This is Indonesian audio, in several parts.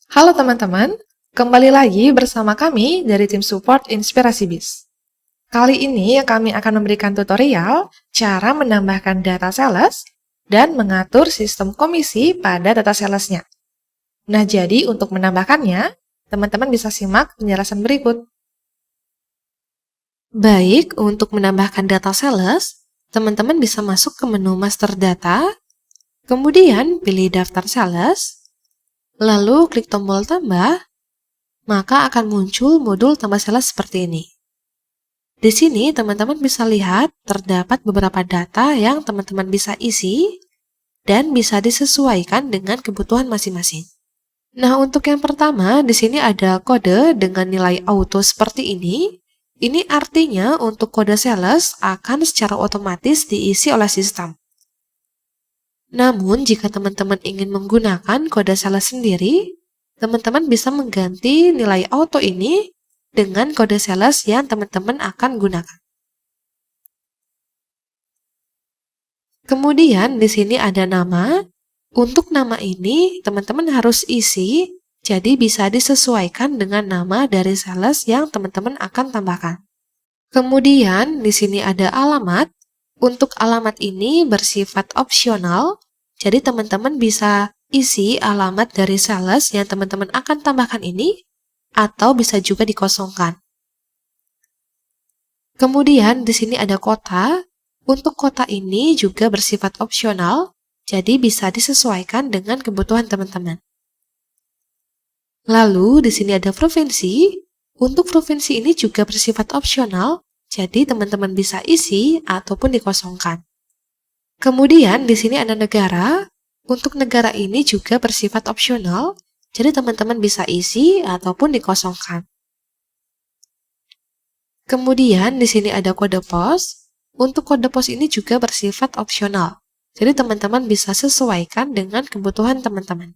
Halo teman-teman, kembali lagi bersama kami dari tim support Inspirasi Biz. Kali ini kami akan memberikan tutorial cara menambahkan data sales dan mengatur sistem komisi pada data salesnya. Nah, jadi untuk menambahkannya, teman-teman bisa simak penjelasan berikut. Baik, untuk menambahkan data sales, teman-teman bisa masuk ke menu Master Data, kemudian pilih Daftar Sales, lalu klik tombol tambah, maka akan muncul modul tambah sales seperti ini. Di sini teman-teman bisa lihat terdapat beberapa data yang teman-teman bisa isi dan bisa disesuaikan dengan kebutuhan masing-masing. Nah, untuk yang pertama, di sini ada kode dengan nilai auto seperti ini. Ini artinya untuk kode sales akan secara otomatis diisi oleh sistem. Namun, jika teman-teman ingin menggunakan kode sales sendiri, teman-teman bisa mengganti nilai auto ini dengan kode sales yang teman-teman akan gunakan. Kemudian di sini ada nama. Untuk nama ini, teman-teman harus isi, jadi bisa disesuaikan dengan nama dari sales yang teman-teman akan tambahkan. Kemudian di sini ada alamat. Untuk alamat ini bersifat opsional, jadi teman-teman bisa isi alamat dari sales yang teman-teman akan tambahkan ini, atau bisa juga dikosongkan. Kemudian di sini ada kota. Untuk kota ini juga bersifat opsional, jadi bisa disesuaikan dengan kebutuhan teman-teman. Lalu di sini ada provinsi. Untuk provinsi ini juga bersifat opsional, jadi teman-teman bisa isi ataupun dikosongkan. Kemudian di sini ada negara. Untuk negara ini juga bersifat opsional, jadi teman-teman bisa isi ataupun dikosongkan. Kemudian di sini ada kode pos. Untuk kode pos ini juga bersifat opsional, jadi teman-teman bisa sesuaikan dengan kebutuhan teman-teman.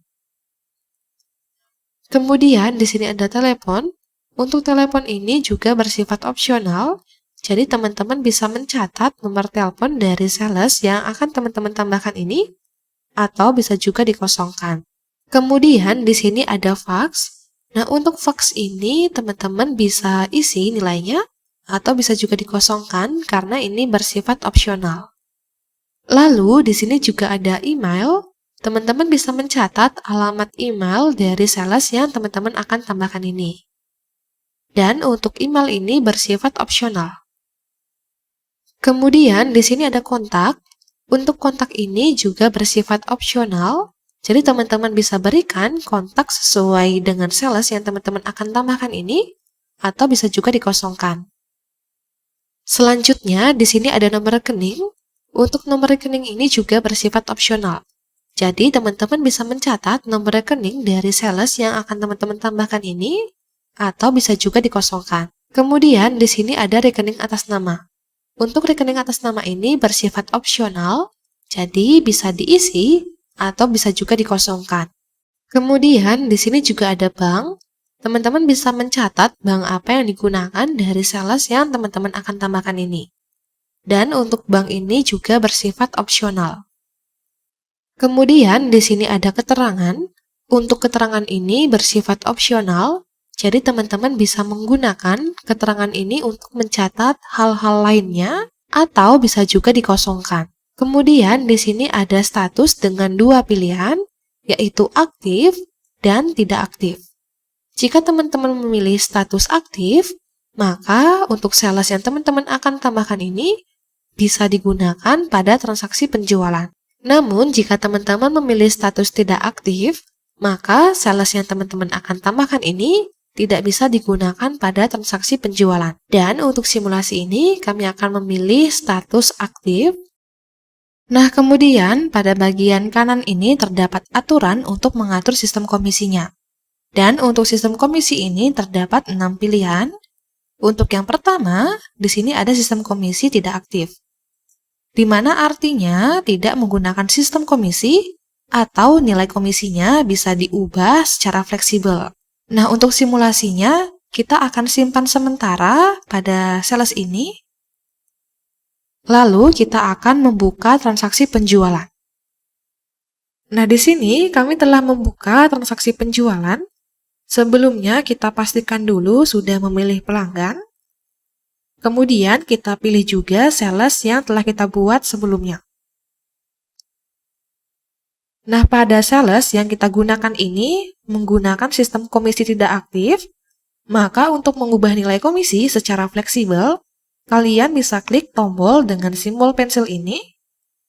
Kemudian di sini ada telepon. Untuk telepon ini juga bersifat opsional, jadi teman-teman bisa mencatat nomor telepon dari sales yang akan teman-teman tambahkan ini, atau bisa juga dikosongkan. Kemudian di sini ada fax. Nah, untuk fax ini teman-teman bisa isi nilainya, atau bisa juga dikosongkan karena ini bersifat opsional. Lalu di sini juga ada email. Teman-teman bisa mencatat alamat email dari sales yang teman-teman akan tambahkan ini. Dan untuk email ini bersifat opsional. Kemudian di sini ada kontak. Untuk kontak ini juga bersifat opsional. Jadi teman-teman bisa berikan kontak sesuai dengan sales yang teman-teman akan tambahkan ini, atau bisa juga dikosongkan. Selanjutnya, di sini ada nomor rekening. Untuk nomor rekening ini juga bersifat opsional. Jadi, teman-teman bisa mencatat nomor rekening dari sales yang akan teman-teman tambahkan ini, atau bisa juga dikosongkan. Kemudian, di sini ada rekening atas nama. Untuk rekening atas nama ini bersifat opsional, jadi bisa diisi, atau bisa juga dikosongkan. Kemudian, di sini juga ada bank. Teman-teman bisa mencatat bank apa yang digunakan dari sales yang teman-teman akan tambahkan ini. Dan untuk bank ini juga bersifat opsional. Kemudian di sini ada keterangan. Untuk keterangan ini bersifat opsional, jadi teman-teman bisa menggunakan keterangan ini untuk mencatat hal-hal lainnya atau bisa juga dikosongkan. Kemudian di sini ada status dengan dua pilihan, yaitu aktif dan tidak aktif. Jika teman-teman memilih status aktif, maka untuk sales yang teman-teman akan tambahkan ini bisa digunakan pada transaksi penjualan. Namun, jika teman-teman memilih status tidak aktif, maka sales yang teman-teman akan tambahkan ini tidak bisa digunakan pada transaksi penjualan. Dan untuk simulasi ini, kami akan memilih status aktif. Nah, kemudian pada bagian kanan ini terdapat aturan untuk mengatur sistem komisinya. Dan untuk sistem komisi ini terdapat 6 pilihan. Untuk yang pertama, di sini ada sistem komisi tidak aktif, di mana artinya tidak menggunakan sistem komisi atau nilai komisinya bisa diubah secara fleksibel. Nah, untuk simulasinya, kita akan simpan sementara pada sales ini. Lalu, kita akan membuka transaksi penjualan. Nah, di sini kami telah membuka transaksi penjualan. Sebelumnya kita pastikan dulu sudah memilih pelanggan. Kemudian kita pilih juga sales yang telah kita buat sebelumnya. Nah, pada sales yang kita gunakan ini menggunakan sistem komisi tidak aktif, maka untuk mengubah nilai komisi secara fleksibel, kalian bisa klik tombol dengan simbol pensil ini,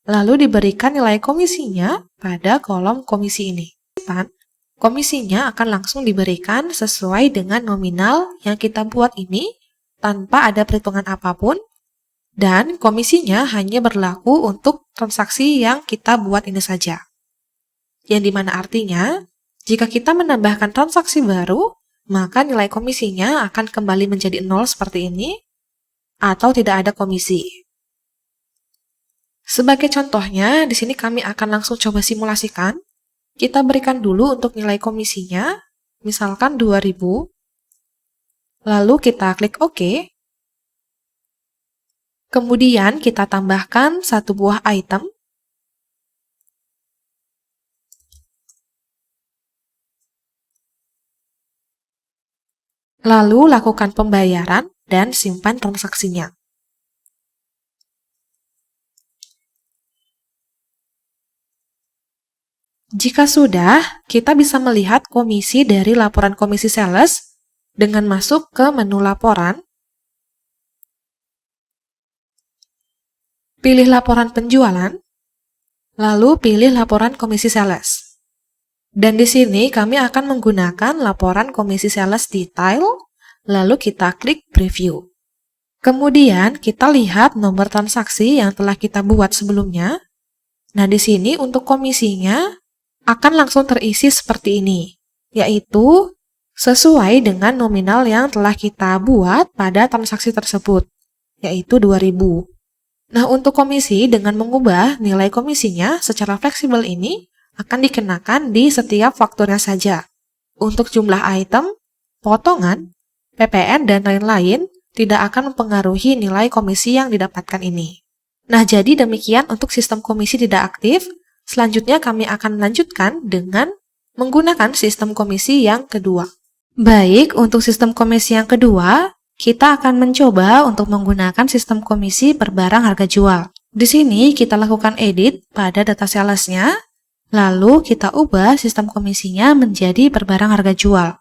lalu diberikan nilai komisinya pada kolom komisi ini. Komisinya akan langsung diberikan sesuai dengan nominal yang kita buat ini tanpa ada perhitungan apapun, dan komisinya hanya berlaku untuk transaksi yang kita buat ini saja. Yang dimana artinya, jika kita menambahkan transaksi baru, maka nilai komisinya akan kembali menjadi 0 seperti ini, atau tidak ada komisi. Sebagai contohnya, di sini kami akan langsung coba simulasikan. Kita berikan dulu untuk nilai komisinya, misalkan 2.000. Lalu kita klik OK. Kemudian kita tambahkan satu buah item. Lalu lakukan pembayaran dan simpan transaksinya. Jika sudah, kita bisa melihat komisi dari laporan komisi sales dengan masuk ke menu laporan, pilih laporan penjualan, lalu pilih laporan komisi sales. Dan di sini kami akan menggunakan laporan komisi sales detail, lalu kita klik preview. Kemudian kita lihat nomor transaksi yang telah kita buat sebelumnya. Nah, di sini untuk komisinya akan langsung terisi seperti ini, yaitu sesuai dengan nominal yang telah kita buat pada transaksi tersebut, yaitu 2.000. Nah, untuk komisi dengan mengubah nilai komisinya secara fleksibel ini akan dikenakan di setiap fakturnya saja. Untuk jumlah item, potongan, PPN, dan lain-lain tidak akan mempengaruhi nilai komisi yang didapatkan ini. Nah, jadi demikian untuk sistem komisi tidak aktif. Selanjutnya kami akan melanjutkan dengan menggunakan sistem komisi yang kedua. Baik, untuk sistem komisi yang kedua, kita akan mencoba untuk menggunakan sistem komisi per barang harga jual. Di sini kita lakukan edit pada data salesnya, lalu kita ubah sistem komisinya menjadi per barang harga jual.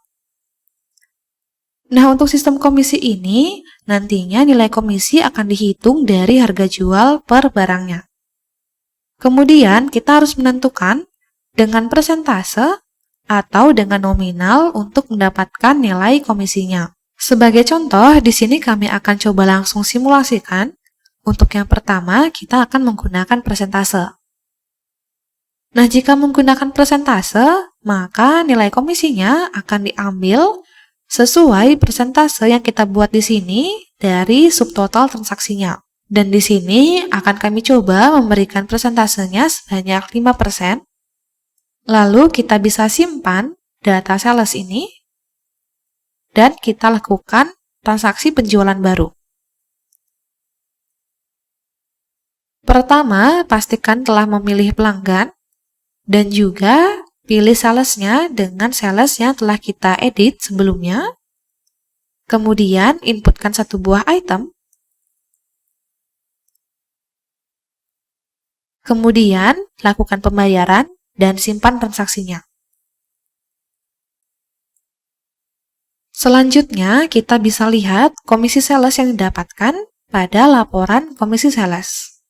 Nah, untuk sistem komisi ini, nantinya nilai komisi akan dihitung dari harga jual per barangnya. Kemudian, kita harus menentukan dengan persentase atau dengan nominal untuk mendapatkan nilai komisinya. Sebagai contoh, di sini kami akan coba langsung simulasikan. Untuk yang pertama, kita akan menggunakan persentase. Nah, jika menggunakan persentase, maka nilai komisinya akan diambil sesuai persentase yang kita buat di sini dari subtotal transaksinya. Dan di sini akan kami coba memberikan persentasenya sebanyak 5%. Lalu kita bisa simpan data sales ini dan kita lakukan transaksi penjualan baru. Pertama, pastikan telah memilih pelanggan dan juga pilih salesnya dengan sales yang telah kita edit sebelumnya. Kemudian inputkan satu buah item. Kemudian lakukan pembayaran dan simpan transaksinya. Selanjutnya, kita bisa lihat komisi sales yang didapatkan pada laporan komisi sales.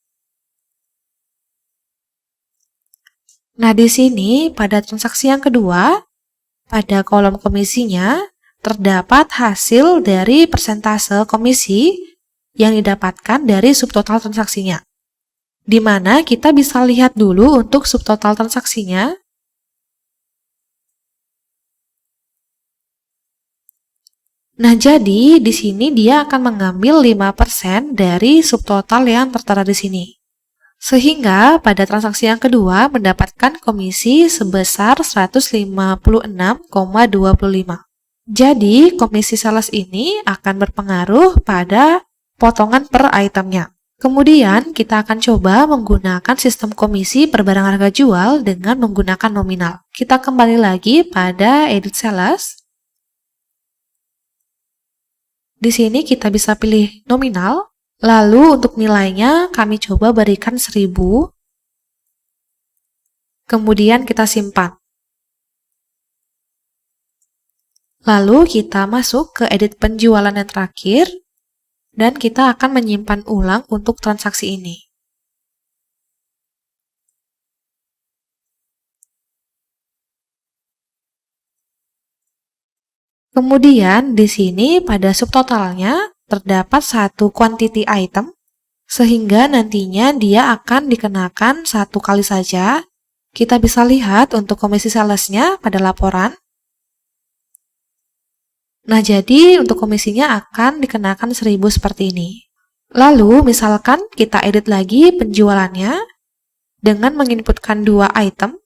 Nah, di sini pada transaksi yang kedua, pada kolom komisinya terdapat hasil dari persentase komisi yang didapatkan dari subtotal transaksinya. Di mana kita bisa lihat dulu untuk subtotal transaksinya. Nah, jadi di sini dia akan mengambil 5% dari subtotal yang tertera di sini. Sehingga pada transaksi yang kedua mendapatkan komisi sebesar 156,25. Jadi, komisi sales ini akan berpengaruh pada potongan per itemnya. Kemudian, kita akan coba menggunakan sistem komisi per barang harga jual dengan menggunakan nominal. Kita kembali lagi pada edit sales. Di sini kita bisa pilih nominal, lalu untuk nilainya kami coba berikan 1000, kemudian kita simpan. Lalu kita masuk ke edit penjualan yang terakhir, dan kita akan menyimpan ulang untuk transaksi ini. Kemudian di sini pada subtotalnya terdapat satu quantity item, sehingga nantinya dia akan dikenakan satu kali saja. Kita bisa lihat untuk komisi salesnya pada laporan. Nah, jadi untuk komisinya akan dikenakan 1000 seperti ini. Lalu, misalkan kita edit lagi penjualannya dengan menginputkan 2 item.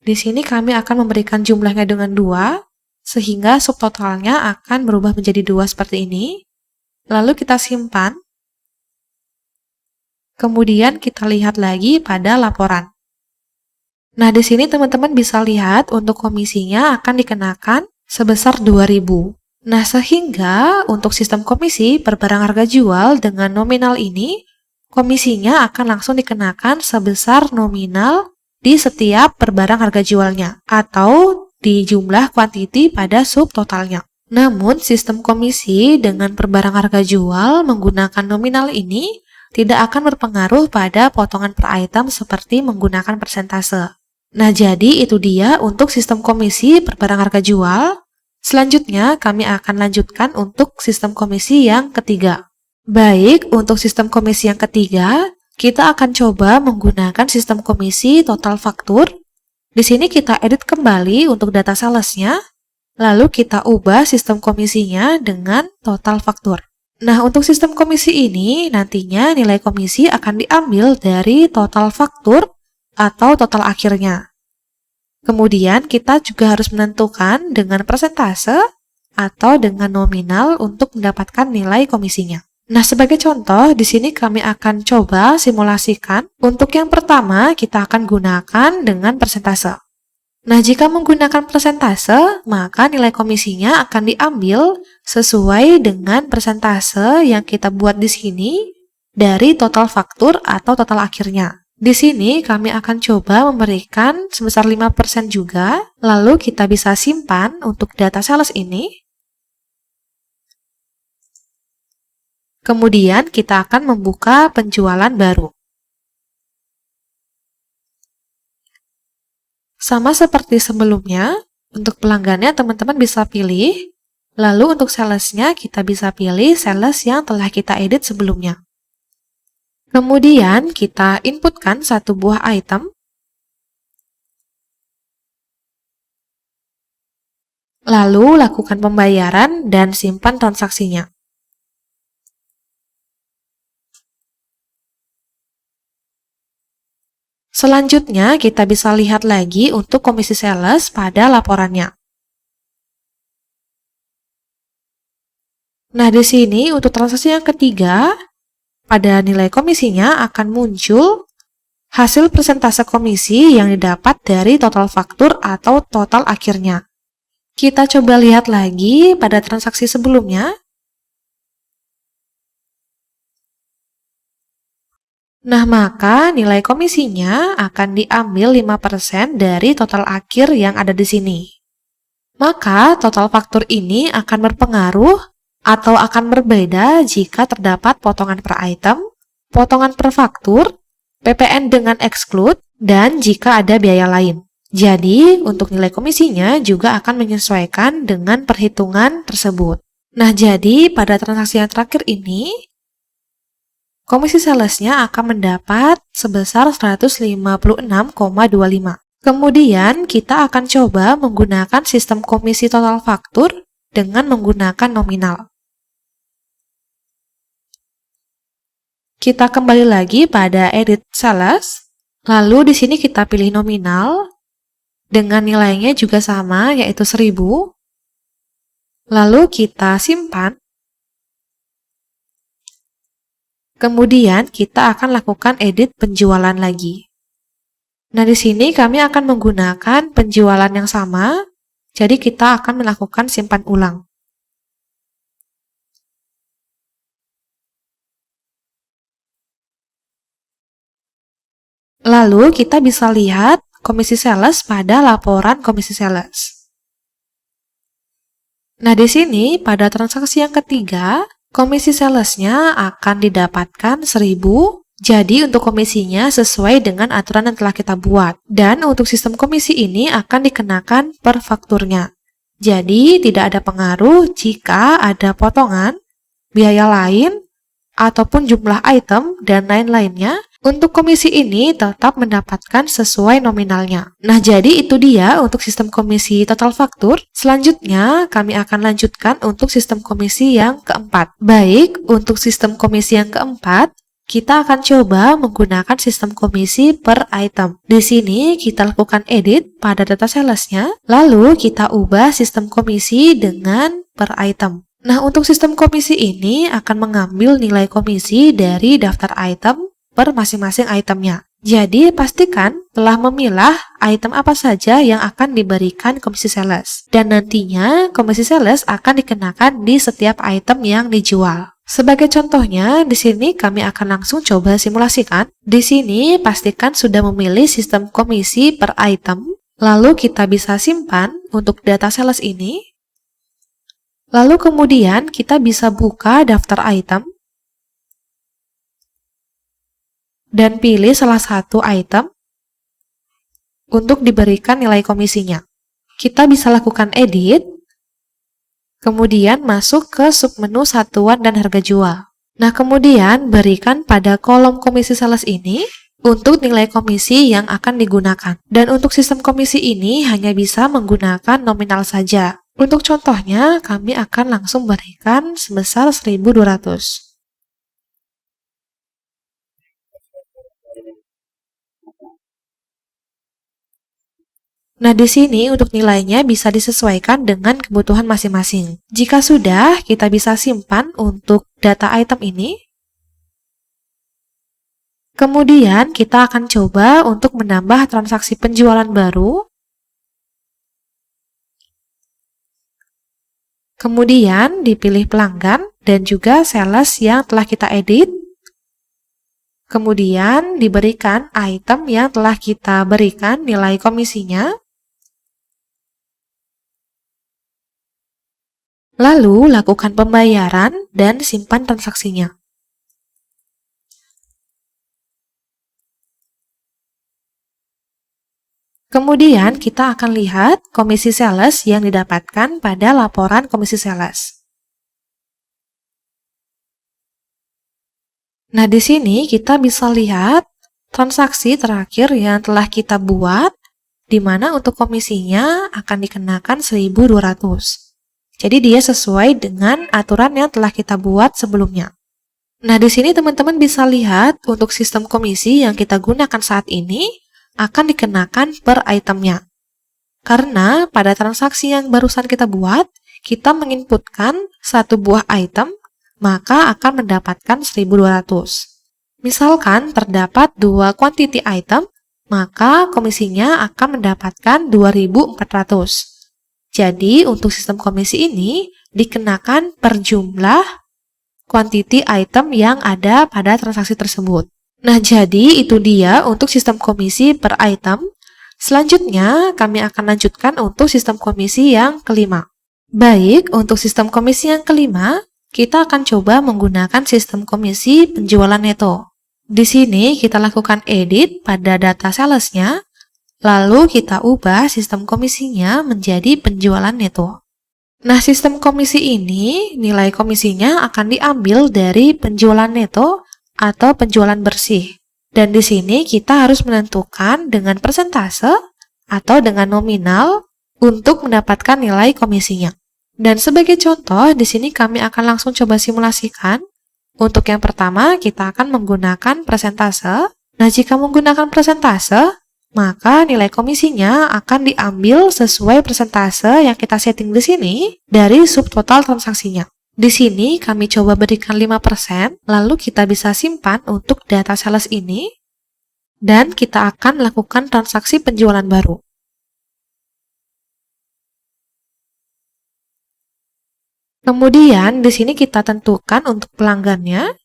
Di sini kami akan memberikan jumlahnya dengan 2, sehingga subtotalnya akan berubah menjadi 2 seperti ini. Lalu kita simpan. Kemudian kita lihat lagi pada laporan. Nah, di sini teman-teman bisa lihat untuk komisinya akan dikenakan sebesar 2000. Nah, sehingga untuk sistem komisi per barang harga jual dengan nominal ini, komisinya akan langsung dikenakan sebesar nominal di setiap per barang harga jualnya, atau di jumlah kuantiti pada subtotalnya. Namun, sistem komisi dengan per barang harga jual menggunakan nominal ini tidak akan berpengaruh pada potongan per item seperti menggunakan persentase. Nah, jadi itu dia untuk sistem komisi per barang harga jual. Selanjutnya, kami akan lanjutkan untuk sistem komisi yang ketiga. Baik, untuk sistem komisi yang ketiga, kita akan coba menggunakan sistem komisi total faktur. Di sini kita edit kembali untuk data salesnya, lalu kita ubah sistem komisinya dengan total faktur. Nah, untuk sistem komisi ini, nantinya nilai komisi akan diambil dari total faktur atau total akhirnya. Kemudian kita juga harus menentukan dengan persentase atau dengan nominal untuk mendapatkan nilai komisinya. Nah, sebagai contoh, di sini kami akan coba simulasikan. Untuk yang pertama, kita akan gunakan dengan persentase. Nah, jika menggunakan persentase, maka nilai komisinya akan diambil sesuai dengan persentase yang kita buat di sini dari total faktur atau total akhirnya. Di sini kami akan coba memberikan sebesar 5% juga, lalu kita bisa simpan untuk data sales ini. Kemudian kita akan membuka penjualan baru. Sama seperti sebelumnya, untuk pelanggannya teman-teman bisa pilih, lalu untuk salesnya kita bisa pilih sales yang telah kita edit sebelumnya. Kemudian kita inputkan satu buah item, lalu lakukan pembayaran dan simpan transaksinya. Selanjutnya kita bisa lihat lagi untuk komisi sales pada laporannya. Nah, di sini untuk transaksi yang ketiga, pada nilai komisinya akan muncul hasil persentase komisi yang didapat dari total faktur atau total akhirnya. Kita coba lihat lagi pada transaksi sebelumnya. Nah, maka nilai komisinya akan diambil 5% dari total akhir yang ada di sini. Maka total faktur ini akan berpengaruh atau akan berbeda jika terdapat potongan per item, potongan per faktur, PPN dengan exclude, dan jika ada biaya lain. Jadi, untuk nilai komisinya juga akan menyesuaikan dengan perhitungan tersebut. Nah, jadi pada transaksi yang terakhir ini, komisi salesnya akan mendapat sebesar 156,25. Kemudian, kita akan coba menggunakan sistem komisi total faktur dengan menggunakan nominal. Kita kembali lagi pada edit sales, lalu di sini kita pilih nominal, dengan nilainya juga sama, yaitu 1000. Lalu kita simpan. Kemudian kita akan lakukan edit penjualan lagi. Nah, di sini kami akan menggunakan penjualan yang sama, Jadi kita akan melakukan simpan ulang. Lalu kita bisa lihat komisi sales pada laporan komisi sales. Nah, di sini pada transaksi yang ketiga, komisi salesnya akan didapatkan 1.000. Jadi untuk komisinya sesuai dengan aturan yang telah kita buat. Dan untuk sistem komisi ini akan dikenakan per fakturnya. Jadi tidak ada pengaruh jika ada potongan, biaya lain, ataupun jumlah item dan lain-lainnya. Untuk komisi ini tetap mendapatkan sesuai nominalnya. Nah, jadi itu dia untuk sistem komisi total faktur. Selanjutnya, kami akan lanjutkan untuk sistem komisi yang keempat. Baik, untuk sistem komisi yang keempat, kita akan coba menggunakan sistem komisi per item. Di sini kita lakukan edit pada data salesnya, lalu kita ubah sistem komisi dengan per item. Nah, untuk sistem komisi ini akan mengambil nilai komisi dari daftar item per masing-masing itemnya. Jadi, pastikan telah memilah item apa saja yang akan diberikan komisi sales. Dan nantinya, komisi sales akan dikenakan di setiap item yang dijual. Sebagai contohnya, di sini kami akan langsung coba simulasikan. Di sini, pastikan sudah memilih sistem komisi per item. Lalu kita bisa simpan untuk data sales ini. Lalu kemudian kita bisa buka daftar item dan pilih salah satu item untuk diberikan nilai komisinya. Kita bisa lakukan edit, kemudian masuk ke submenu satuan dan harga jual. Nah, kemudian berikan pada kolom komisi sales ini untuk nilai komisi yang akan digunakan. Dan untuk sistem komisi ini hanya bisa menggunakan nominal saja. Untuk contohnya, kami akan langsung berikan sebesar 1.200. Nah, di sini untuk nilainya bisa disesuaikan dengan kebutuhan masing-masing. Jika sudah, kita bisa simpan untuk data item ini. Kemudian, kita akan coba untuk menambah transaksi penjualan baru. Kemudian, dipilih pelanggan dan juga sales yang telah kita edit. Kemudian, diberikan item yang telah kita berikan nilai komisinya. Lalu, lakukan pembayaran dan simpan transaksinya. Kemudian, kita akan lihat komisi sales yang didapatkan pada laporan komisi sales. Nah, di sini kita bisa lihat transaksi terakhir yang telah kita buat, di mana untuk komisinya akan dikenakan 1.200. Jadi dia sesuai dengan aturan yang telah kita buat sebelumnya. Nah, di sini teman-teman bisa lihat untuk sistem komisi yang kita gunakan saat ini akan dikenakan per itemnya. Karena pada transaksi yang barusan kita buat, kita menginputkan satu buah item, maka akan mendapatkan 1.200. Misalkan terdapat dua quantity item, maka komisinya akan mendapatkan 2.400. Jadi, untuk sistem komisi ini dikenakan per jumlah quantity item yang ada pada transaksi tersebut. Nah, jadi itu dia untuk sistem komisi per item. Selanjutnya, kami akan lanjutkan untuk sistem komisi yang kelima. Baik, untuk sistem komisi yang kelima, kita akan coba menggunakan sistem komisi penjualan neto. Di sini kita lakukan edit pada data salesnya, lalu kita ubah sistem komisinya menjadi penjualan neto. Nah, sistem komisi ini, nilai komisinya akan diambil dari penjualan neto atau penjualan bersih. Dan di sini kita harus menentukan dengan persentase atau dengan nominal untuk mendapatkan nilai komisinya. Dan sebagai contoh, di sini kami akan langsung coba simulasikan. Untuk yang pertama, kita akan menggunakan persentase. Nah, jika menggunakan persentase, maka nilai komisinya akan diambil sesuai persentase yang kita setting di sini dari subtotal transaksinya. Di sini kami coba berikan 5%, lalu kita bisa simpan untuk data sales ini, dan kita akan lakukan transaksi penjualan baru. Kemudian di sini kita tentukan untuk pelanggannya,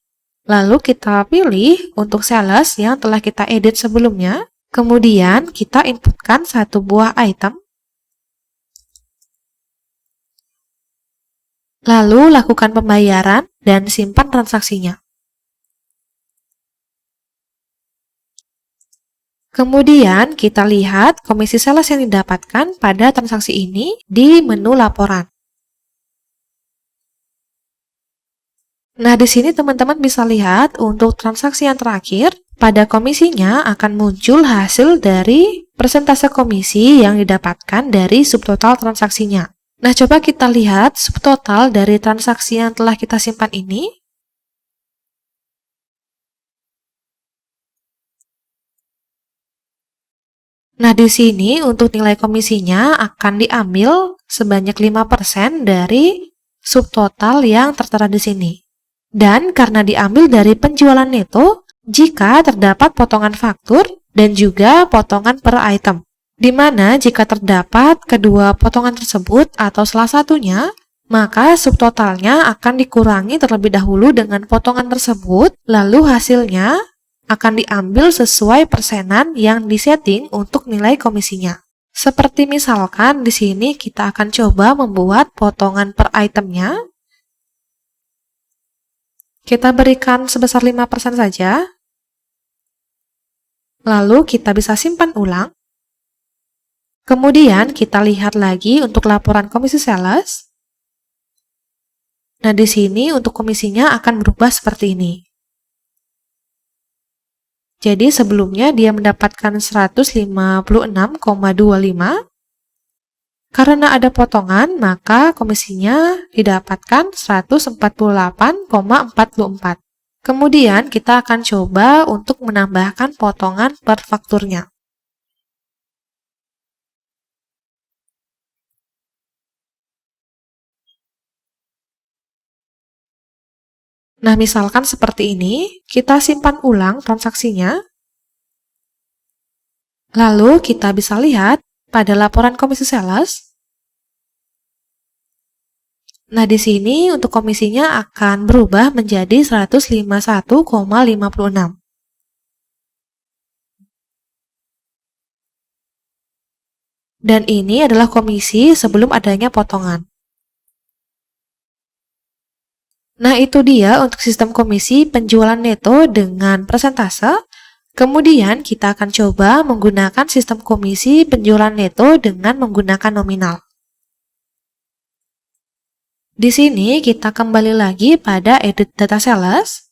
lalu kita pilih untuk sales yang telah kita edit sebelumnya. Kemudian kita inputkan satu buah item. Lalu lakukan pembayaran dan simpan transaksinya. Kemudian kita lihat komisi sales yang didapatkan pada transaksi ini di menu laporan. Nah, di sini teman-teman bisa lihat untuk transaksi yang terakhir, pada komisinya akan muncul hasil dari persentase komisi yang didapatkan dari subtotal transaksinya. Nah, coba kita lihat subtotal dari transaksi yang telah kita simpan ini. Nah, di sini untuk nilai komisinya akan diambil sebanyak 5% dari subtotal yang tertera di sini. Dan karena diambil dari penjualan neto, jika terdapat potongan faktur dan juga potongan per item. Di mana jika terdapat kedua potongan tersebut atau salah satunya, maka subtotalnya akan dikurangi terlebih dahulu dengan potongan tersebut, lalu hasilnya akan diambil sesuai persenan yang disetting untuk nilai komisinya. Seperti misalkan di sini kita akan coba membuat potongan per itemnya. Kita berikan sebesar 5% saja. Lalu kita bisa simpan ulang. Kemudian kita lihat lagi untuk laporan komisi sales. Nah, di sini untuk komisinya akan berubah seperti ini. Jadi sebelumnya dia mendapatkan 156,25. Karena ada potongan, maka komisinya didapatkan 148,44. Kemudian kita akan coba untuk menambahkan potongan per fakturnya. Nah, misalkan seperti ini, kita simpan ulang transaksinya. Lalu kita bisa lihat pada laporan komisi sales. Nah, di sini untuk komisinya akan berubah menjadi 151,56. Dan ini adalah komisi sebelum adanya potongan. Nah, itu dia untuk sistem komisi penjualan neto dengan persentase. Kemudian kita akan coba menggunakan sistem komisi penjualan neto dengan menggunakan nominal. Di sini kita kembali lagi pada edit data sales.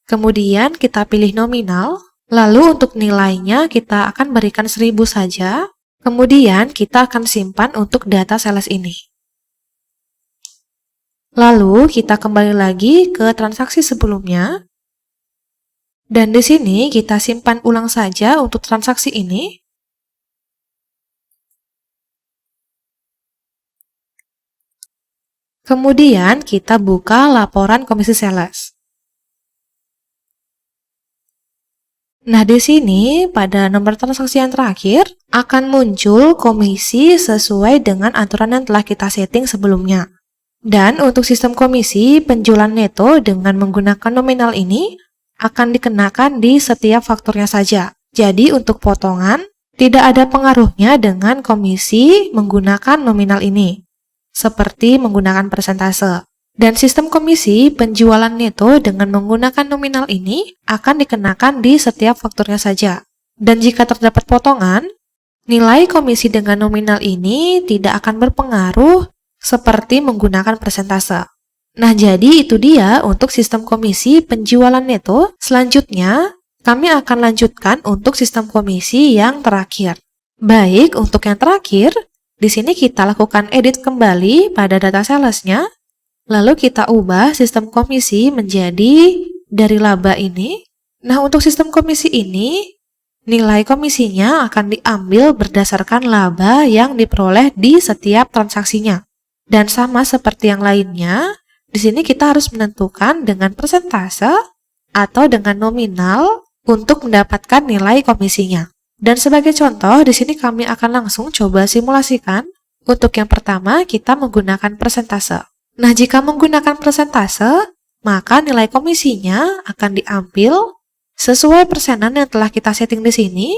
Kemudian kita pilih nominal. Lalu untuk nilainya kita akan berikan 1000 saja. Kemudian kita akan simpan untuk data sales ini. Lalu kita kembali lagi ke transaksi sebelumnya. Dan di sini kita simpan ulang saja untuk transaksi ini. Kemudian kita buka laporan komisi sales. Nah, di sini pada nomor transaksi yang terakhir akan muncul komisi sesuai dengan aturan yang telah kita setting sebelumnya. Dan untuk sistem komisi penjualan neto dengan menggunakan nominal ini akan dikenakan di setiap fakturnya saja. Jadi untuk potongan tidak ada pengaruhnya dengan komisi menggunakan nominal ini, seperti menggunakan persentase. Dan sistem komisi penjualan neto dengan menggunakan nominal ini akan dikenakan di setiap fakturnya saja. Dan jika terdapat potongan, nilai komisi dengan nominal ini tidak akan berpengaruh seperti menggunakan persentase. Nah, jadi itu dia untuk sistem komisi penjualan neto. Selanjutnya, kami akan lanjutkan untuk sistem komisi yang terakhir. Baik, untuk yang terakhir, di sini kita lakukan edit kembali pada data salesnya. Lalu kita ubah sistem komisi menjadi dari laba ini. Nah, untuk sistem komisi ini, nilai komisinya akan diambil berdasarkan laba yang diperoleh di setiap transaksinya. Dan sama seperti yang lainnya, di sini kita harus menentukan dengan persentase atau dengan nominal untuk mendapatkan nilai komisinya. Dan sebagai contoh, di sini kami akan langsung coba simulasikan. Untuk yang pertama, kita menggunakan persentase. Nah, jika menggunakan persentase, maka nilai komisinya akan diambil sesuai persenan yang telah kita setting di sini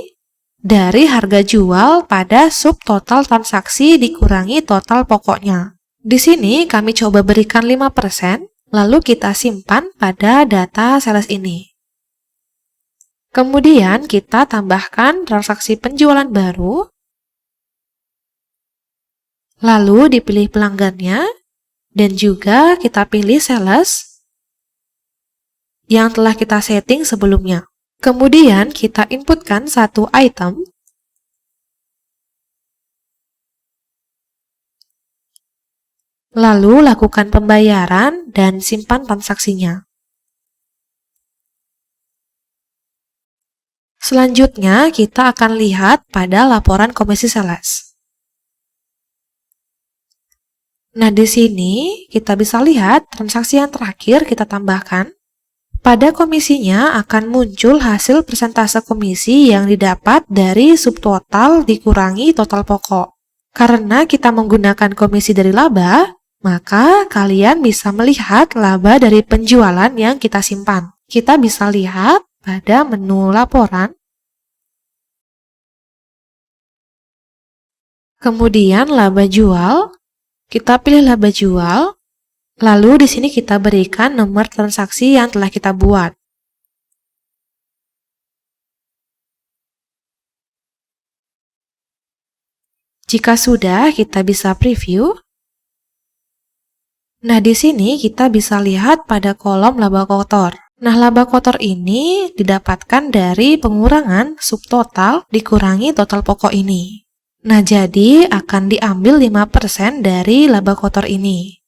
dari harga jual pada subtotal transaksi dikurangi total pokoknya. Di sini kami coba berikan 5%, lalu kita simpan pada data sales ini. Kemudian kita tambahkan transaksi penjualan baru, lalu dipilih pelanggannya, dan juga kita pilih sales yang telah kita setting sebelumnya. Kemudian kita inputkan satu item, lalu lakukan pembayaran dan simpan transaksinya. Selanjutnya, kita akan lihat pada laporan komisi sales. Nah, di sini kita bisa lihat transaksi yang terakhir kita tambahkan. Pada komisinya akan muncul hasil persentase komisi yang didapat dari subtotal dikurangi total pokok. Karena kita menggunakan komisi dari laba, maka kalian bisa melihat laba dari penjualan yang kita simpan. Kita bisa lihat pada menu laporan. Kemudian laba jual, kita pilih laba jual, lalu di sini kita berikan nomor transaksi yang telah kita buat. Jika sudah, kita bisa preview. Nah, di sini kita bisa lihat pada kolom laba kotor. Nah, laba kotor ini didapatkan dari pengurangan subtotal dikurangi total pokok ini. Nah, jadi akan diambil 5% dari laba kotor ini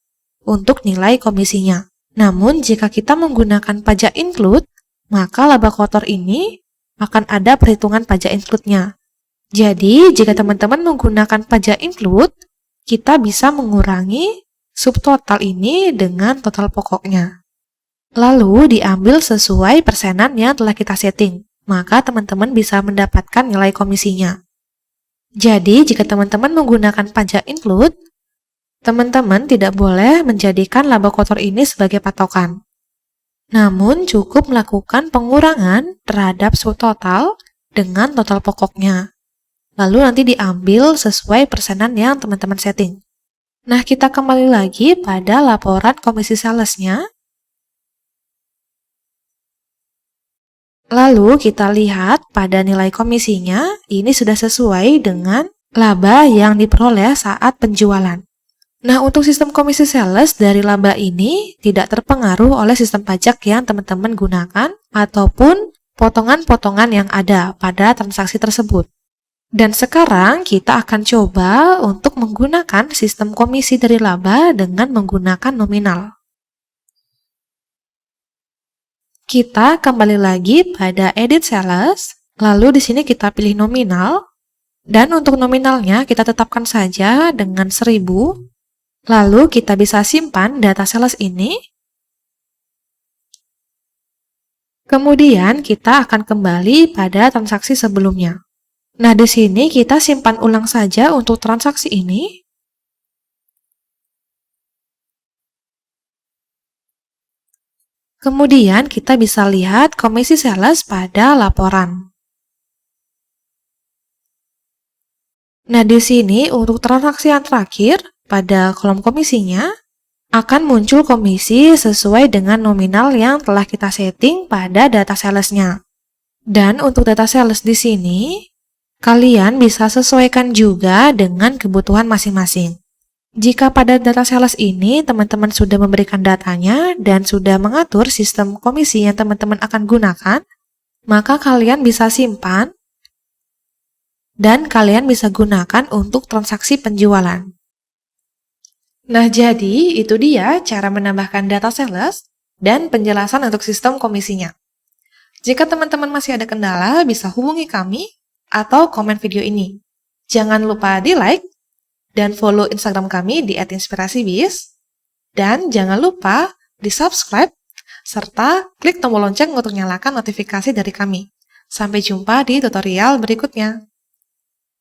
untuk nilai komisinya. Namun, jika kita menggunakan pajak include, maka laba kotor ini akan ada perhitungan pajak include-nya. Jadi, jika teman-teman menggunakan pajak include, kita bisa mengurangi subtotal ini dengan total pokoknya. Lalu, diambil sesuai persenan yang telah kita setting. Maka, teman-teman bisa mendapatkan nilai komisinya. Jadi, jika teman-teman menggunakan pajak include, teman-teman tidak boleh menjadikan laba kotor ini sebagai patokan. Namun, cukup melakukan pengurangan terhadap subtotal dengan total pokoknya. Lalu nanti diambil sesuai persenan yang teman-teman setting. Nah, kita kembali lagi pada laporan komisi salesnya. Lalu kita lihat pada nilai komisinya, ini sudah sesuai dengan laba yang diperoleh saat penjualan. Nah, untuk sistem komisi sales dari laba ini tidak terpengaruh oleh sistem pajak yang teman-teman gunakan ataupun potongan-potongan yang ada pada transaksi tersebut. Dan sekarang kita akan coba untuk menggunakan sistem komisi dari laba dengan menggunakan nominal. Kita kembali lagi pada edit sales, lalu di sini kita pilih nominal, dan untuk nominalnya kita tetapkan saja dengan 1000, lalu kita bisa simpan data sales ini. Kemudian kita akan kembali pada transaksi sebelumnya. Nah, di sini kita simpan ulang saja untuk transaksi ini. Kemudian kita bisa lihat komisi sales pada laporan. Nah, di sini untuk transaksi yang terakhir, pada kolom komisinya, akan muncul komisi sesuai dengan nominal yang telah kita setting pada data salesnya. Dan untuk data sales di sini, kalian bisa sesuaikan juga dengan kebutuhan masing-masing. Jika pada data sales ini teman-teman sudah memberikan datanya dan sudah mengatur sistem komisi yang teman-teman akan gunakan, maka kalian bisa simpan dan kalian bisa gunakan untuk transaksi penjualan. Nah, jadi itu dia cara menambahkan data sales dan penjelasan untuk sistem komisinya. Jika teman-teman masih ada kendala, bisa hubungi kami atau komen video ini. Jangan lupa di like dan follow Instagram kami di @inspirasibis. Dan jangan lupa di subscribe serta klik tombol lonceng untuk nyalakan notifikasi dari kami. Sampai jumpa di tutorial berikutnya.